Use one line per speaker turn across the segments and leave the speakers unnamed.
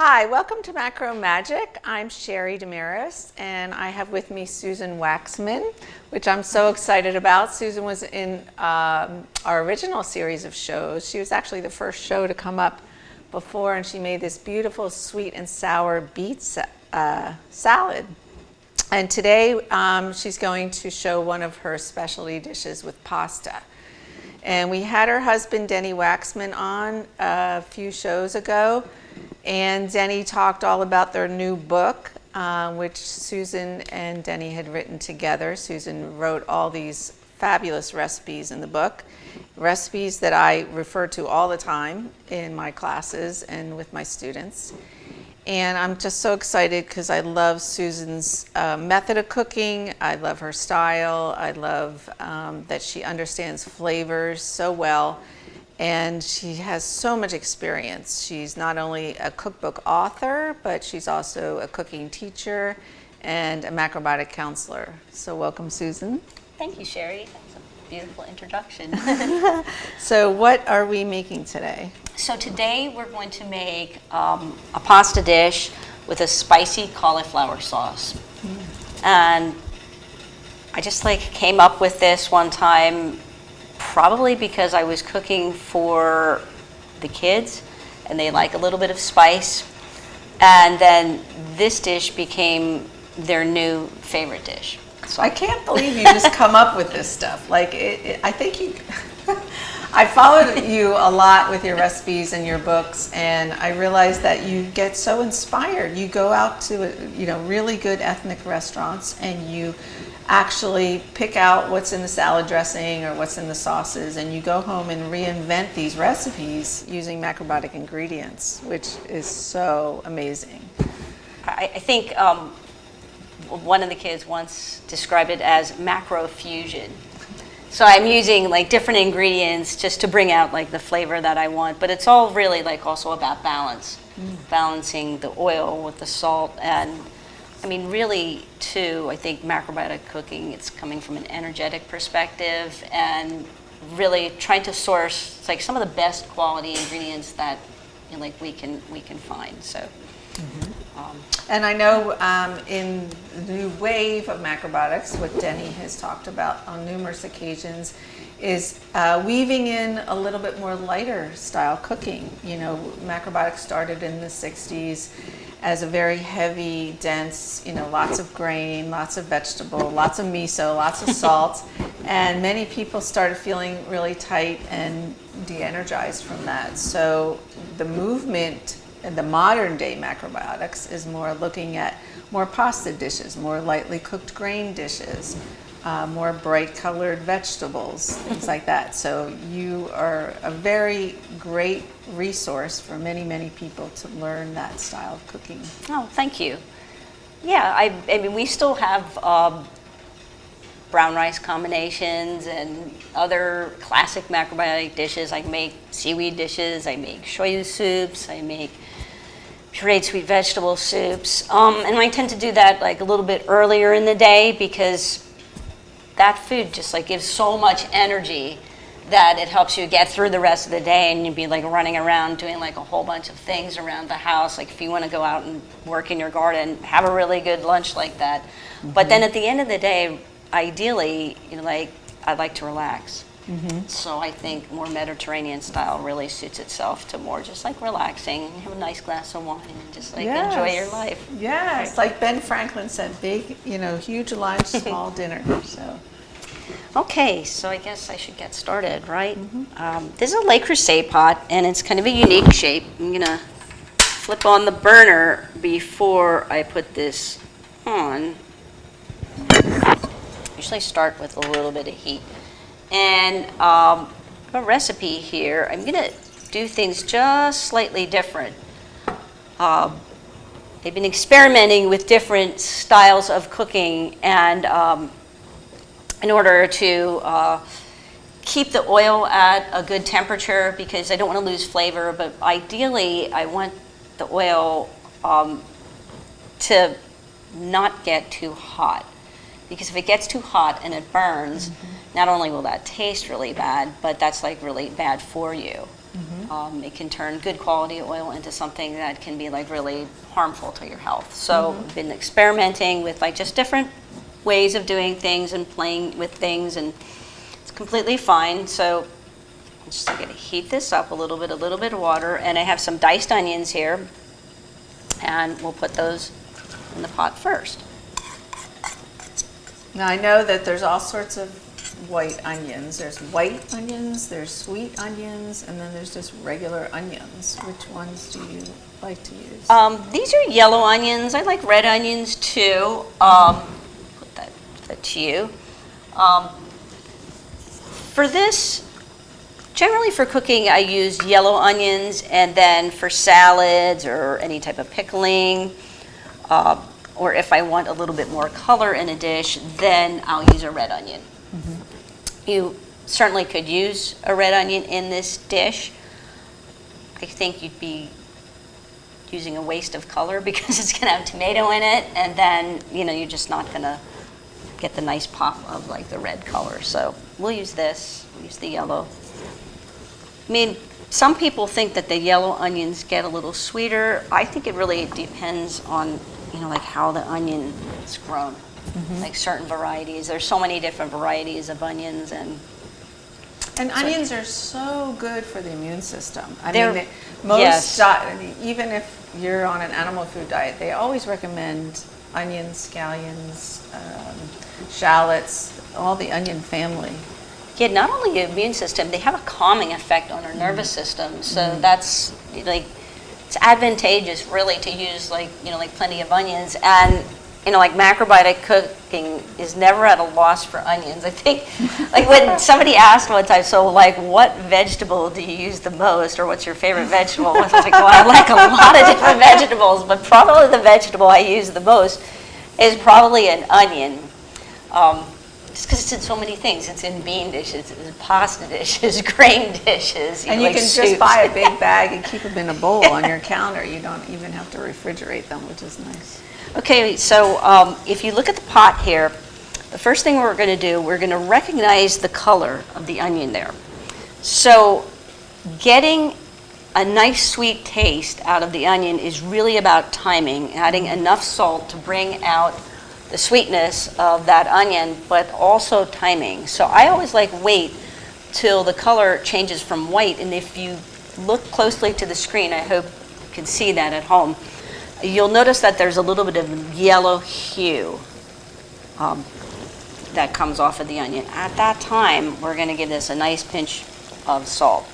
Hi, welcome to Macro Magic. I'm Sheri-Lynn DeMaris, and I have with me Susan Waxman, which I'm so excited about. Susan was in our original series of shows. She was actually the first show to come up before, and she made this beautiful sweet and sour beet salad. And today she's going to show one of her specialty dishes with pasta. And we had her husband, Denny Waxman, on a few shows ago. And Denny talked all about their new book, which Susan and Denny had written together. Susan wrote all these fabulous recipes in the book, recipes that I refer to all the time in my classes and with my students. And I'm just so excited because I love Susan's method of cooking. I love her style. I love that she understands flavors so well. And she has so much experience. She's not only a cookbook author, but she's also a cooking teacher and a macrobiotic counselor. So welcome, Susan.
Thank you, Sheri. That's a beautiful introduction.
So what are we making today?
So today we're going to make a pasta dish with a spicy cauliflower sauce. And I just came up with this one time, probably because I was cooking for the kids and they like a little bit of spice. And then this dish became their new favorite dish. So
I can't believe you just come up with this stuff. I think you, I followed you a lot with your recipes and your books, and I realized that you get so inspired. You go out to, really good ethnic restaurants and you actually pick out what's in the salad dressing or what's in the sauces, and you go home and reinvent these recipes using macrobiotic ingredients, which is so amazing.
I think one of the kids once described it as macro fusion. So I'm using different ingredients just to bring out the flavor that I want, but it's all really also about balance, balancing the oil with the salt. And I mean, really, too, I think macrobiotic cooking, it's coming from an energetic perspective and really trying to source some of the best quality ingredients that we can find. So.
And I know in the new wave of macrobiotics, what Denny has talked about on numerous occasions is weaving in a little bit more lighter style cooking. Macrobiotics started in the 60s as a very heavy, dense, lots of grain, lots of vegetable, lots of miso, lots of salt. And many people started feeling really tight and de-energized from that. So the movement in the modern day macrobiotics is more looking at more pasta dishes, more lightly cooked grain dishes, more bright colored vegetables, things like that. So you are a very great resource for many, many people to learn that style of cooking.
Oh, thank you. Yeah, I mean, we still have brown rice combinations and other classic macrobiotic dishes. I make seaweed dishes, I make shoyu soups, I make pureed sweet vegetable soups. And I tend to do that a little bit earlier in the day because that food just gives so much energy that it helps you get through the rest of the day, and you'd be running around doing a whole bunch of things around the house. If you want to go out and work in your garden, have a really good lunch like that. Mm-hmm. But then at the end of the day, ideally, I'd like to relax. Mm-hmm. So I think more Mediterranean style really suits itself to more just relaxing, have a nice glass of wine and just
yes.
enjoy your life.
Yes, like Ben Franklin said, big, huge lunch, small dinner. So.
Okay, so I guess I should get started, right? Mm-hmm. This is a Le Creuset pot, and it's kind of a unique shape. I'm gonna flip on the burner before I put this on. Usually start with a little bit of heat. And a recipe here, I'm gonna do things just slightly different. They've been experimenting with different styles of cooking, and in order to keep the oil at a good temperature, because I don't want to lose flavor, but ideally I want the oil to not get too hot. Because if it gets too hot and it burns, not only will that taste really bad, but that's really bad for you. It can turn good quality oil into something that can be like really harmful to your health. So I've been experimenting with like just different ways of doing things and playing with things, and it's completely fine. So I'm just going to heat this up a little bit of water, and I have some diced onions here, and we'll put those in the pot first.
Now I know that there's all sorts of white onions. There's white onions, there's sweet onions, and then there's just regular onions. Which ones do you like to use?
These are yellow onions. I like red onions too. Put that to you. For this, generally for cooking, I use yellow onions, and then for salads or any type of pickling, or if I want a little bit more color in a dish, then I'll use a red onion. You certainly could use a red onion in this dish. I think you'd be using a waste of color because it's going to have tomato in it, and then you're just not going to get the nice pop of like the red color. So we'll use this. We'll use the yellow. I mean, some people think that the yellow onions get a little sweeter. I think it really depends on like how the onion is grown. Like certain varieties. There's so many different varieties of onions, and
onions are so good for the immune system.
Yes.
Even if you're on an animal food diet, they always recommend onions, scallions, shallots, all the onion family.
Yeah, not only the immune system, they have a calming effect on our nervous system. So that's like, it's advantageous really to use like plenty of onions. And like macrobiotic cooking is never at a loss for onions. I think, like when somebody asked one time, so like what vegetable do you use the most, or what's your favorite vegetable? I was like, well, I like a lot of different vegetables, but probably the vegetable I use the most is probably an onion. Just because it's in so many things. It's in bean dishes, it's in pasta dishes, grain dishes.
And you can just buy a big bag and keep them in a bowl on your counter. You don't even have to refrigerate them, which is nice.
Okay, so if you look at the pot here, the first thing we're going to do, we're going to recognize the color of the onion there. So getting a nice sweet taste out of the onion is really about timing, adding enough salt to bring out the sweetness of that onion, but also timing. So I always like wait till the color changes from white, and if you look closely to the screen, I hope you can see that at home, you'll notice that there's a little bit of yellow hue that comes off of the onion. At that time, we're going to give this a nice pinch of salt.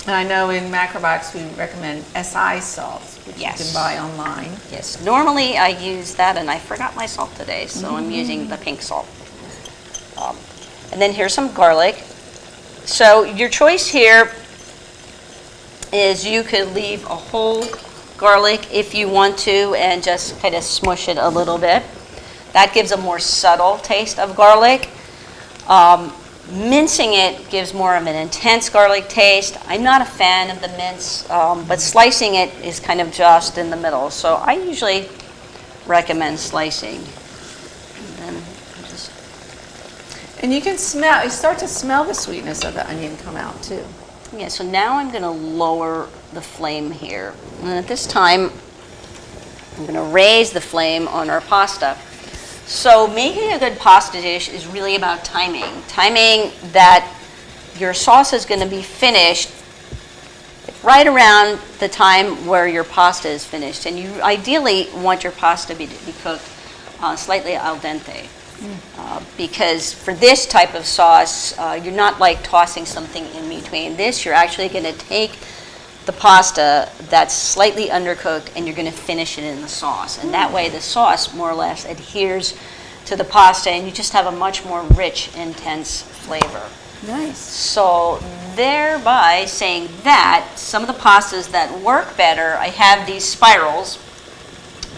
And I know in macrobiotics we recommend SI salts, which
Yes.
you can buy online.
Yes, normally I use that, and I forgot my salt today, so I'm using the pink salt. And then here's some garlic. So your choice here is you could leave a whole garlic if you want to and just kind of smush it a little bit. That gives a more subtle taste of garlic. Mincing it gives more of an intense garlic taste. I'm not a fan of the mince, but slicing it is kind of just in the middle. So I usually recommend slicing. And then just...
And you start to smell the sweetness of the onion come out too.
Yeah, so now I'm going to lower the flame here. And at this time, I'm going to raise the flame on our pasta. So making a good pasta dish is really about timing. Timing that your sauce is going to be finished right around the time where your pasta is finished. And you ideally want your pasta to be cooked slightly al dente. Because for this type of sauce, you're not like tossing something in between. This, you're actually going to take the pasta that's slightly undercooked and you're going to finish it in the sauce. And that way the sauce more or less adheres to the pasta and you just have a much more rich, intense flavor.
Nice.
So thereby saying that, some of the pastas that work better, I have these spirals.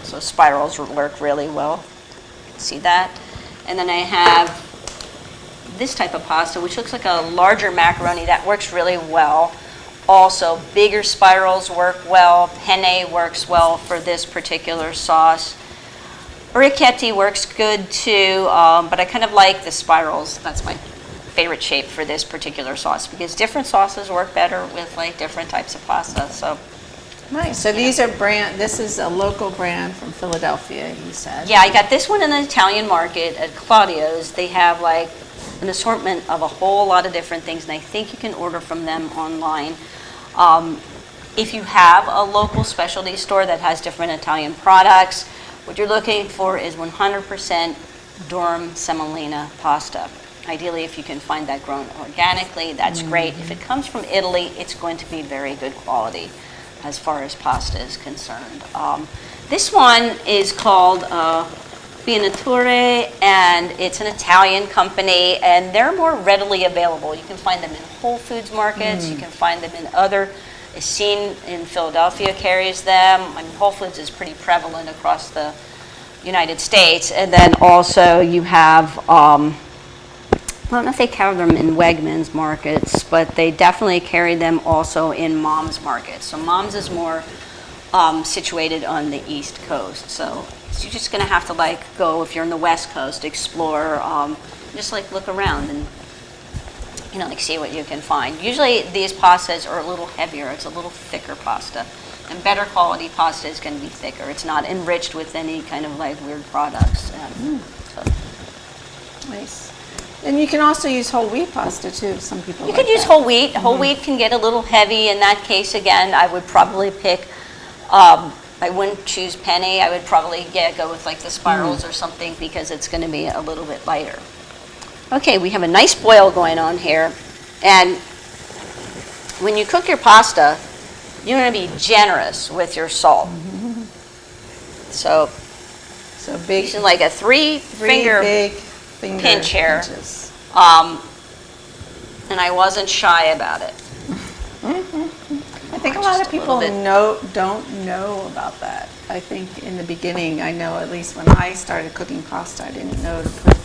So spirals work really well. See that? And then I have this type of pasta, which looks like a larger macaroni. That works really well. Also, bigger spirals work well. Penne works well for this particular sauce. Ricotta works good too, but I kind of like the spirals. That's my favorite shape for this particular sauce because different sauces work better with like different types of pasta. So
nice. So these are this is a local brand from Philadelphia, you said.
yeah, I got this one in the Italian market at Claudio's. They have like an assortment of a whole lot of different things, and I think you can order from them online. If you have a local specialty store that has different Italian products, what you're looking for is 100% durum semolina pasta. Ideally, if you can find that grown organically, that's great. If it comes from Italy, it's going to be very good quality as far as pasta is concerned. This one is called Viennature, and it's an Italian company, and they're more readily available. You can find them in Whole Foods markets. You can find them in other. Scene in Philadelphia carries them. I mean, Whole Foods is pretty prevalent across the United States. And then also you have, I don't know if they carry them in Wegmans markets, but they definitely carry them also in Mom's markets. So Mom's is more situated on the East Coast. So you're just going to have to like go, if you're on the West Coast, explore, just like look around and like see what you can find. Usually these pastas are a little heavier. It's a little thicker pasta. And better quality pasta is going to be thicker. It's not enriched with any kind of like weird products. So.
Nice. And you can also use whole wheat pasta too. Some people
You could use whole wheat. Whole wheat can get a little heavy. In that case, again, I would probably pick, I wouldn't choose penne. I would probably go with like the spirals or something because it's going to be a little bit lighter. Okay, we have a nice boil going on here, and when you cook your pasta, you want to be generous with your salt. So
big,
using like a three
big finger
pinch here,
pinches.
and I wasn't shy about it.
I think a lot of people don't know about that. I think in the beginning, I know at least when I started cooking pasta, I didn't know to put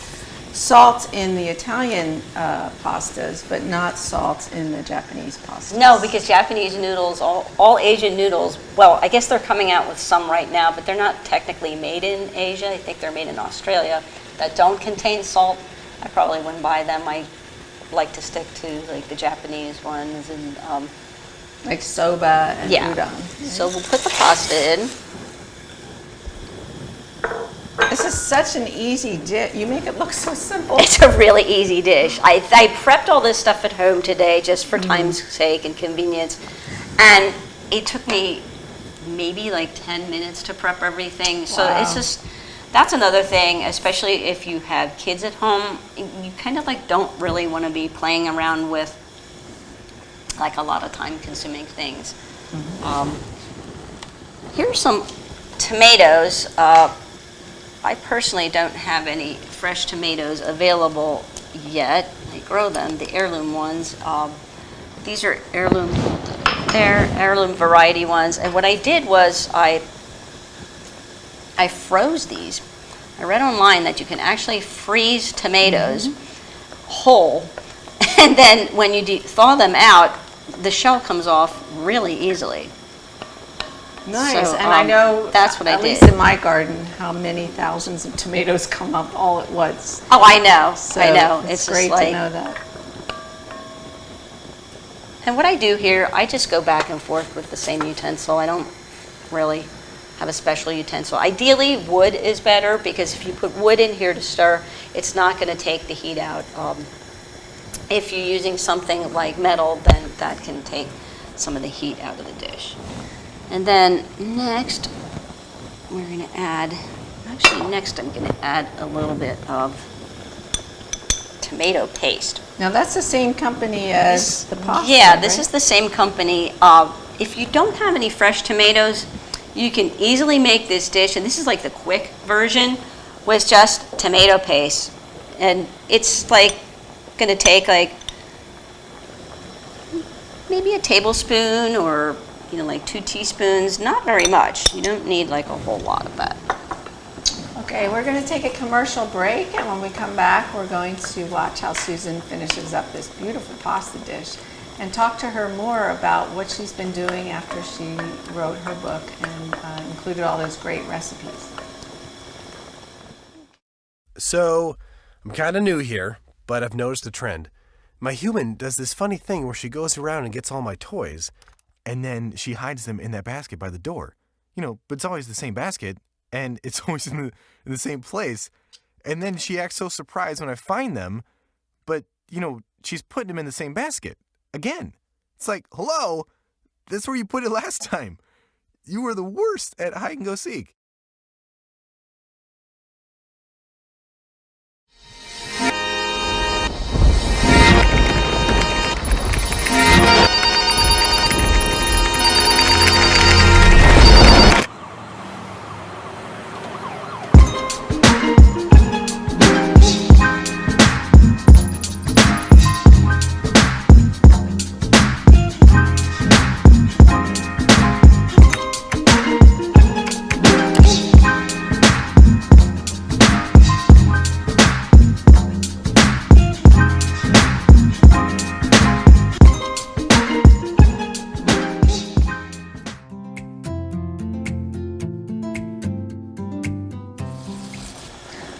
salt in the Italian pastas, but not salt in the Japanese pastas.
No, because Japanese noodles, all Asian noodles, well, I guess they're coming out with some right now, but they're not technically made in Asia. I think they're made in Australia that don't contain salt. I probably wouldn't buy them. I like to stick to like the Japanese ones and
like soba and udon.
So we'll put the pasta in.
This is such an easy dish. You make it look so simple.
It's a really easy dish. I prepped all this stuff at home today just for time's sake and convenience. And it took me maybe like 10 minutes to prep everything. So it's just, that's another thing, especially if you have kids at home, you kind of like don't really want to be playing around with like a lot of time consuming things. Here are some tomatoes. I personally don't have any fresh tomatoes available yet. I grow them, the heirloom ones. These are heirloom variety ones. And what I did was I froze these. I read online that you can actually freeze tomatoes whole, and then when you thaw them out, the shell comes off really easily.
Nice,
So,
and I know
that's what I
at
did.
least in my garden, how many thousands of tomatoes come up all at once.
Oh, I know.
So
I know.
It's
just
great
like,
to know that.
And what I do here, I just go back and forth with the same utensil. I don't really have a special utensil. Ideally, wood is better because if you put wood in here to stir, it's not going to take the heat out. If you're using something like metal, then that can take some of the heat out of the dish. And then next, we're going to add, I'm going to add a little bit of tomato paste.
Now that's the same company as the pasta.
Yeah, this
right?
is the same company. If you don't have any fresh tomatoes, you can easily make this dish, and this is like the quick version, with just tomato paste. And it's like going to take like maybe a tablespoon or like 2 teaspoons, not very much. You don't need like a whole lot of that.
Okay, we're going to take a commercial break, and when we come back, we're going to watch how Susan finishes up this beautiful pasta dish and talk to her more about what she's been doing after she wrote her book and included all those great recipes.
So, I'm kind of new here, but I've noticed a trend. My human does this funny thing where she goes around and gets all my toys, and then she hides them in that basket by the door. But it's always the same basket, and it's always in the same place. And then she acts so surprised when I find them, but, she's putting them in the same basket again. It's like, hello, that's where you put it last time. You were the worst at hide and go seek.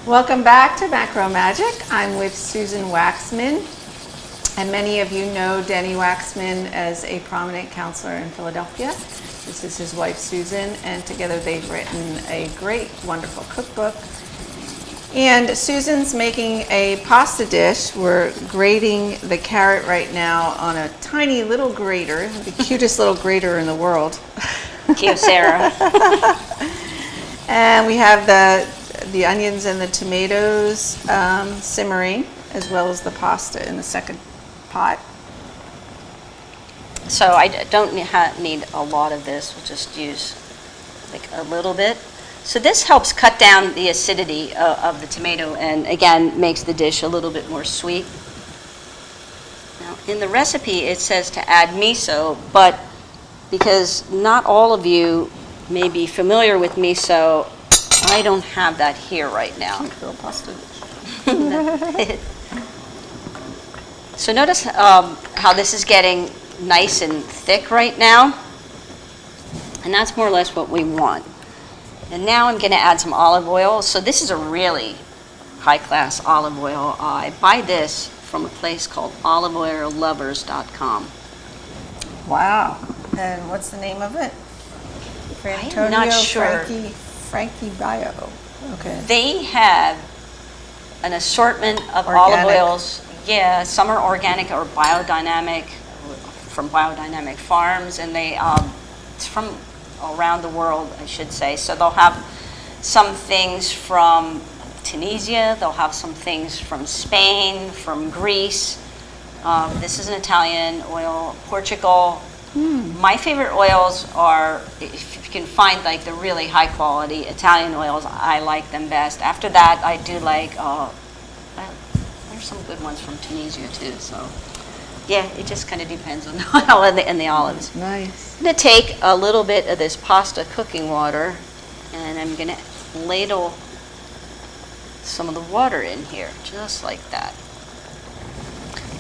Welcome back to Macro Magic. I'm with Susan Waxman, and many of you know Denny Waxman as a prominent counselor in Philadelphia. This is his wife Susan, and together they've written a great, wonderful cookbook. And Susan's making a pasta dish. We're grating the carrot right now on a tiny little grater, the cutest little grater in the world.
Cute, Sarah.
And we have the onions and the tomatoes simmering, as well as the pasta in the second pot.
So I don't need a lot of this. We'll just use like a little bit. So this helps cut down the acidity of the tomato and again makes the dish a little bit more sweet. Now in the recipe it says to add miso, but because not all of you may be familiar with miso, I don't have that here right now.
Little pasta dish.
So notice how this is getting nice and thick right now. And that's more or less what we want. And now I'm going to add some olive oil. So this is a really high-class olive oil. I buy this from a place called oliveoillovers.com.
Wow. And what's the name of it?
I'm not sure.
Frankie Bio. Okay.
They have an assortment of
Organic.
olive oils. Yeah, some are organic or biodynamic, from biodynamic farms, and they it's from around the world, I should say. So they'll have some things from Tunisia, they'll have some things from Spain, from Greece. This is an Italian oil, Portugal. My favorite oils are, if you can find like the really high quality Italian oils, I like them best. After that, I do like, there's some good ones from Tunisia too. So yeah, it just kind of depends on the oil and the olives.
Nice.
I'm going to take a little bit of this pasta cooking water and I'm going to ladle some of the water in here, just like that.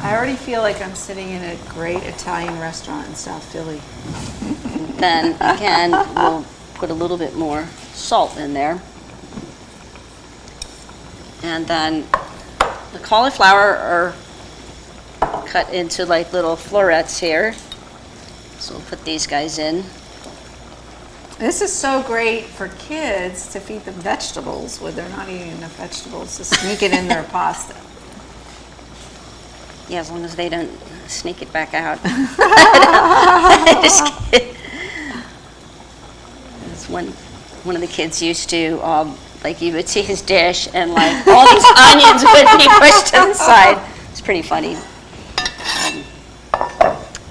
I already feel like I'm sitting in a great Italian restaurant in South Philly.
Then again, we'll put a little bit more salt in there. And then the cauliflower are cut into like little florets here. So we'll put these guys in.
This is so great for kids to feed them vegetables when they're not eating enough vegetables, to sneak it in their pasta.
Yeah, as long as they don't sneak it back out. Just kidding. That's one of the kids used to, like you would see his dish and like all these onions would be pushed to the side. It's pretty funny.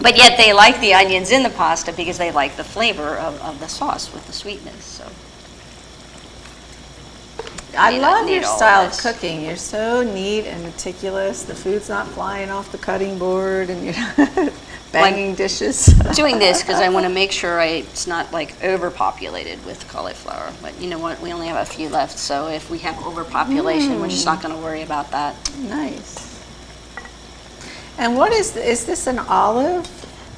But yet they like the onions in the pasta because they like the flavor of the sauce with the sweetness. So
I love your
need all
style of
this.
cooking. You're so neat and meticulous. The food's not flying off the cutting board and you're not banging dishes.
Doing this because I want to make sure it's not like overpopulated with cauliflower. But you know what? We only have a few left, so if we have overpopulation, we're just not going to worry about that.
Nice. And what is this an olive?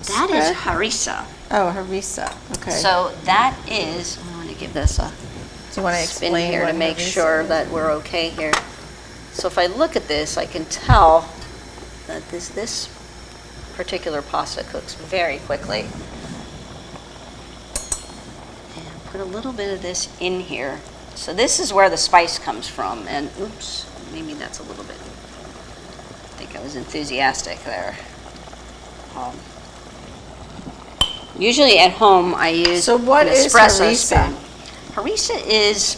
That is
spread?
harissa.
Oh, harissa. Okay.
So that is, I want to give this a
do you want to
spin
explain
here
what
to make
harissa
sure
is?
that we're okay here. So if I look at this, I can tell that this particular pasta cooks very quickly. And put a little bit of this in here. So this is where the spice comes from. And oops, maybe that's a little bit, I think I was enthusiastic there. Usually at home I use
So what
an
is
espresso
harissa?
spoon. Harissa is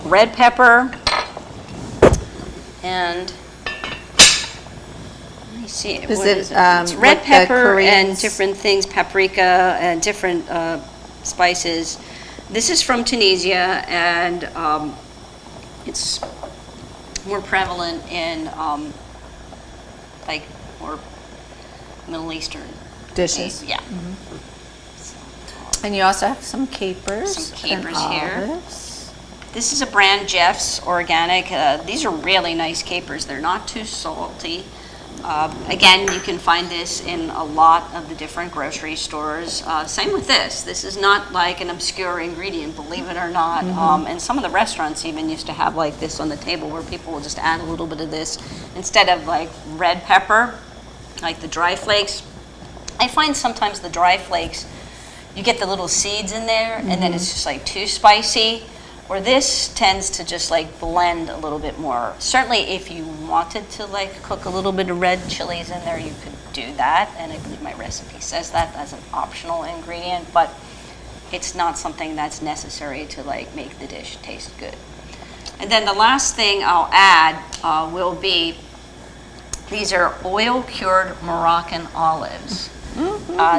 red pepper and let me see.
Is
what
it,
is it? It's red
like the
pepper and
Koreans?
different things, paprika and different spices. This is from Tunisia, and it's more prevalent in like more Middle Eastern
Dishes.
Yeah.
And you also have some capers.
Some capers
and
here.
olives.
This is a brand, Jeff's Organic. These are really nice capers. They're not too salty. Again, you can find this in a lot of the different grocery stores. Same with this. This is not like an obscure ingredient, believe it or not. And some of the restaurants even used to have like this on the table where people will just add a little bit of this instead of like red pepper, like the dry flakes. I find sometimes the dry flakes, you get the little seeds in there and then it's just like too spicy. Or this tends to just like blend a little bit more. Certainly if you wanted to like cook a little bit of red chilies in there, you could do that. And I believe my recipe says that as an optional ingredient, but it's not something that's necessary to like make the dish taste good. And then the last thing I'll add will be, these are oil cured Moroccan olives.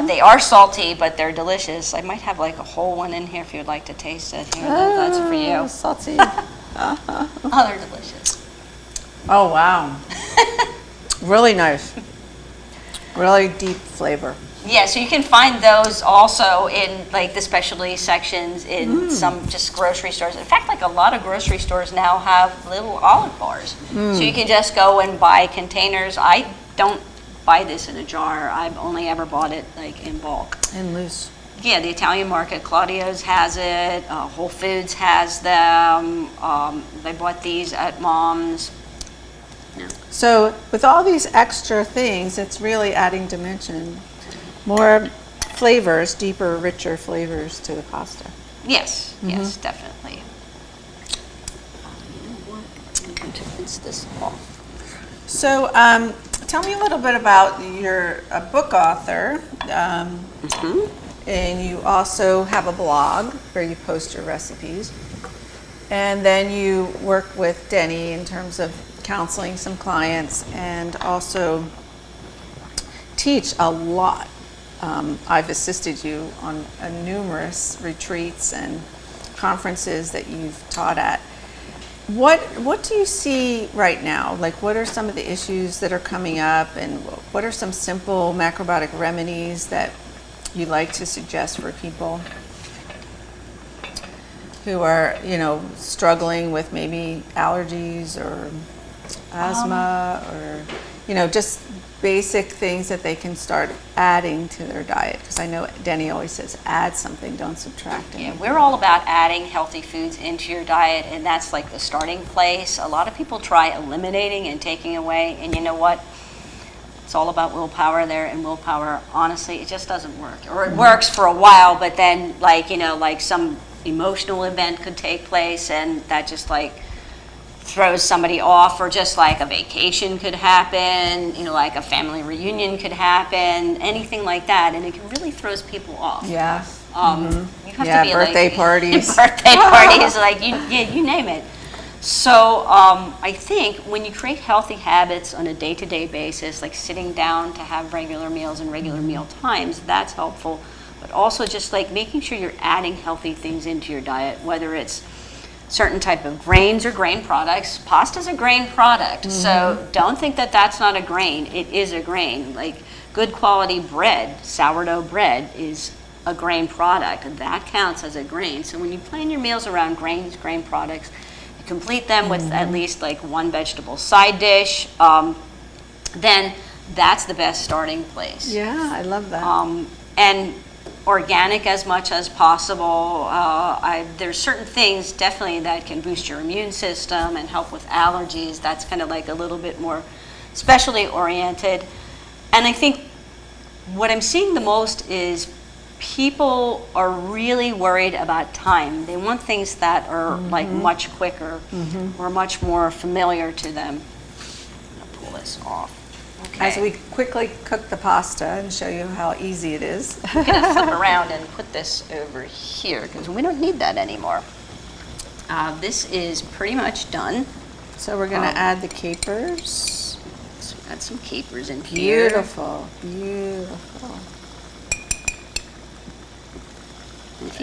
They are salty, but they're delicious. I might have like a whole one in here if you'd like to taste it. Here, that's for you.
Salty.
Oh, they're delicious.
Oh, wow. Really nice. Really deep flavor.
Yeah, so you can find those also in like the specialty sections in some just grocery stores. In fact, like a lot of grocery stores now have little olive bars. So you can just go and buy containers. I don't buy this in a jar. I've only ever bought it like in bulk.
And loose.
Yeah, the Italian market, Claudio's has it, Whole Foods has them. I bought these at Mom's. Yeah.
So with all these extra things, it's really adding dimension. More flavors, deeper, richer flavors to the pasta.
Yes, yes, definitely. You know what? I'm going to rinse this off.
So tell me a little bit about you're a book author, and you also have a blog where you post your recipes. And then you work with Denny in terms of counseling some clients and also teach a lot. I've assisted you on numerous retreats and conferences that you've taught at. What do you see right now? Like, what are some of the issues that are coming up, and what are some simple macrobiotic remedies that you like to suggest for people who are, struggling with maybe allergies or asthma or, just basic things that they can start adding to their diet? Because I know Denny always says, add something, don't subtract anything.
Yeah, we're all about adding healthy foods into your diet, and that's like the starting place. A lot of people try eliminating and taking away, and you know what? It's all about willpower there, and willpower, honestly, it just doesn't work. Or it works for a while, but then like some emotional event could take place, and that just like throws somebody off, or just like a vacation could happen, like a family reunion could happen, anything like that, and it can really throws people off.
Yeah.
You have
Yeah,
to be
birthday
like,
parties.
birthday parties, like you name it. So I think when you create healthy habits on a day-to-day basis, like sitting down to have regular meals and regular meal times, that's helpful. But also just like making sure you're adding healthy things into your diet, whether it's certain type of grains or grain products. Pasta's a grain product, so don't think that that's not a grain. It is a grain. Like good quality bread, sourdough bread, is a grain product. That counts as a grain. So when you plan your meals around grains, grain products, you complete them with at least like one vegetable side dish, then that's the best starting place.
Yeah, I love that.
And organic as much as possible. There's certain things definitely that can boost your immune system and help with allergies. That's kind of like a little bit more specialty oriented. And I think what I'm seeing the most is people are really worried about time. They want things that are like much quicker or much more familiar to them. I'm gonna pull this off. Okay.
As we quickly cook the pasta and show you how easy it is.
I'm gonna flip around and put this over here because we don't need that anymore. This is pretty much done.
So we're going to add the capers.
So add some capers in here.
Beautiful, beautiful.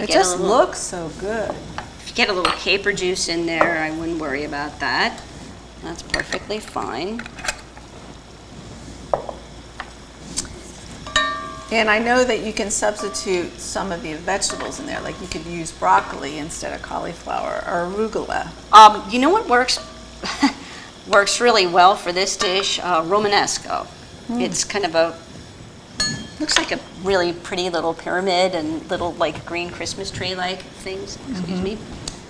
It
It
just looks so good.
If you get a little caper juice in there, I wouldn't worry about that. That's perfectly fine.
And I know that you can substitute some of the vegetables in there, like you could use broccoli instead of cauliflower or arugula.
You know what works works really well for this dish? Romanesco. It's kind of looks like a really pretty little pyramid and little like green Christmas tree-like things. Excuse me.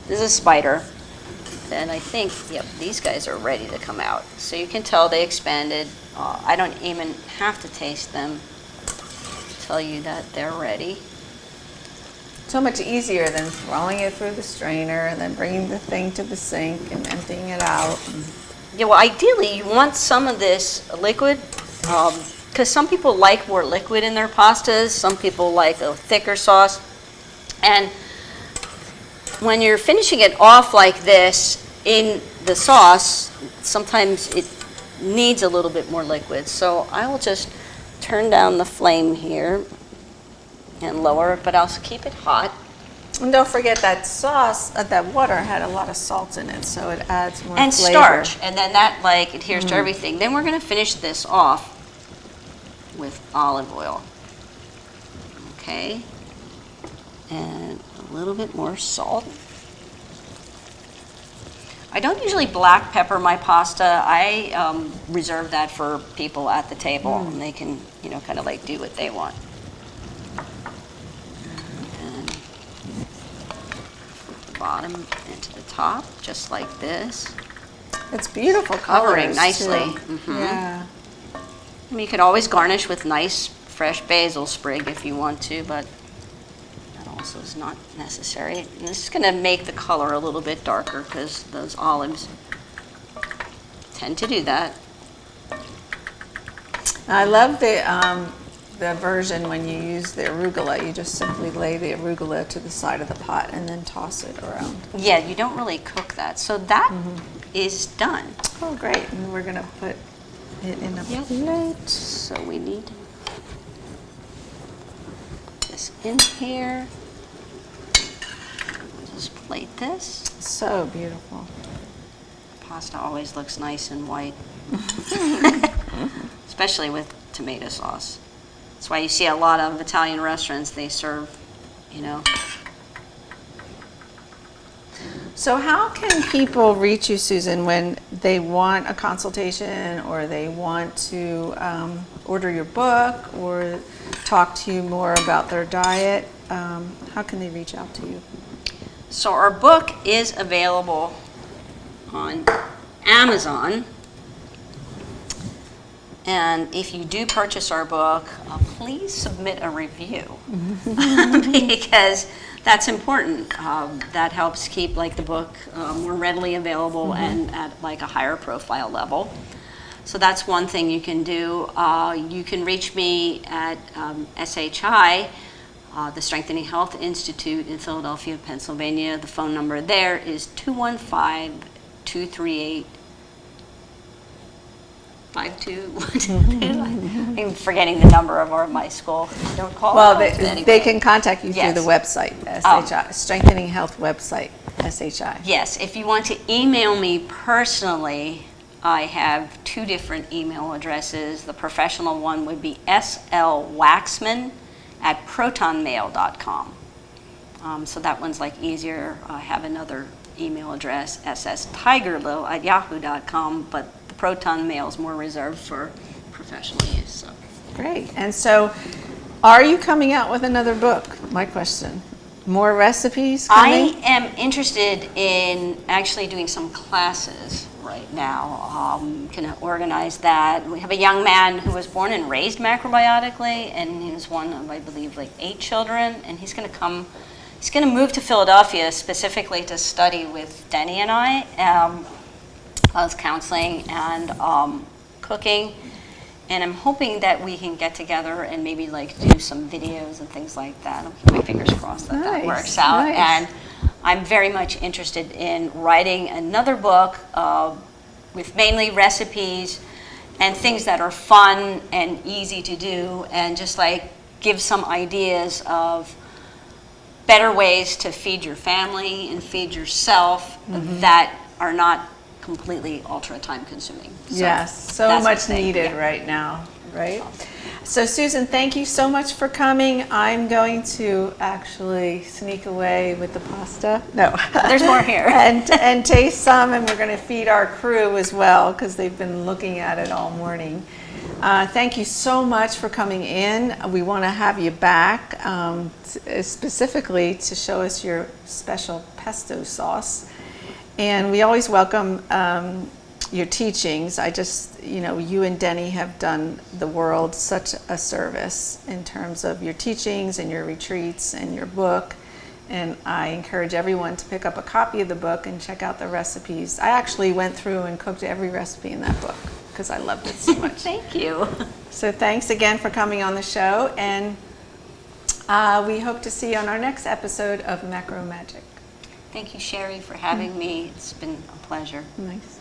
This is a spider. And I think, yep, these guys are ready to come out. So you can tell they expanded. I don't even have to taste them to tell you that they're ready.
So much easier than throwing it through the strainer and then bringing the thing to the sink and emptying it out.
Yeah, well, ideally, you want some of this liquid, because some people like more liquid in their pastas. Some people like a thicker sauce. And when you're finishing it off like this in the sauce, sometimes it needs a little bit more liquid. So I will just turn down the flame here and lower it, but I'll keep it hot.
And don't forget that sauce, that water had a lot of salt in it, so it adds more
And
flavor.
starch, and then that like adheres to everything. Then we're going to finish this off with olive oil. Okay, and a little bit more salt. I don't usually black pepper my pasta. I reserve that for people at the table, and they can, you know, kind of like do what they want. And flip the bottom into the top, just like this.
It's beautiful
Covering
colors,
nicely.
too. Yeah.
I mean, you could always garnish with nice fresh basil sprig if you want to, but that also is not necessary. And this is going to make the color a little bit darker because those olives tend to do that.
I love the version when you use the arugula. You just simply lay the arugula to the side of the pot and then toss it around.
Yeah, you don't really cook that. So that is done.
Oh, great. And we're going to put it in a
Yep.
plate.
So we need to put this in here. Just plate this.
So beautiful.
Pasta always looks nice and white, especially with tomato sauce. That's why you see a lot of Italian restaurants, they serve, you know.
So how can people reach you, Susan, when they want a consultation or they want to order your book or talk to you more about their diet? How can they reach out to you?
So our book is available on Amazon. And if you do purchase our book, please submit a review because that's important. That helps keep like the book more readily available and at like a higher profile level. So that's one thing you can do. You can reach me at SHI, the Strengthening Health Institute in Philadelphia, Pennsylvania. The phone number there is 215-238. 5212. I'm forgetting the number of my school. Don't call
Well,
it.
they can contact you
Yes.
through the website, SHI, Strengthening Health website, SHI.
Yes, if you want to email me personally, I have two different email addresses. The professional one would be slwaxman@protonmail.com. So that one's like easier. I have another email address, sstigerlow@yahoo.com, but the Proton Mail is more reserved for professional use. So.
Great. And so are you coming out with another book? My question. More recipes coming?
I am interested in actually doing some classes right right now. Can organize that. We have a young man who was born and raised macrobiotically, and he was one of, I believe, like 8 children, and he's going to move to Philadelphia specifically to study with Denny and I, as counseling and cooking. And I'm hoping that we can get together and maybe like do some videos and things like that. I'll keep my fingers crossed that that works out.
Nice.
And I'm very much interested in writing another book with mainly recipes and things that are fun and easy to do, and just like give some ideas of better ways to feed your family and feed yourself that are not completely ultra time consuming.
Yes, so
that's
much
the thing,
needed
yeah.
right now, right? So Susan, thank you so much for coming. I'm going to actually sneak away with the pasta. No.
There's more here.
and taste some, and we're going to feed our crew as well, because they've been looking at it all morning. Thank you so much for coming in. We want to have you back, specifically to show us your special pesto sauce. And we always welcome your teachings. You and Denny have done the world such a service in terms of your teachings and your retreats and your book. And I encourage everyone to pick up a copy of the book and check out the recipes. I actually went through and cooked every recipe in that book because I loved it so much.
Thank you.
So thanks again for coming on the show, and we hope to see you on our next episode of Macro Magic.
Thank you, Sheri, for having me. It's been a pleasure.
Nice.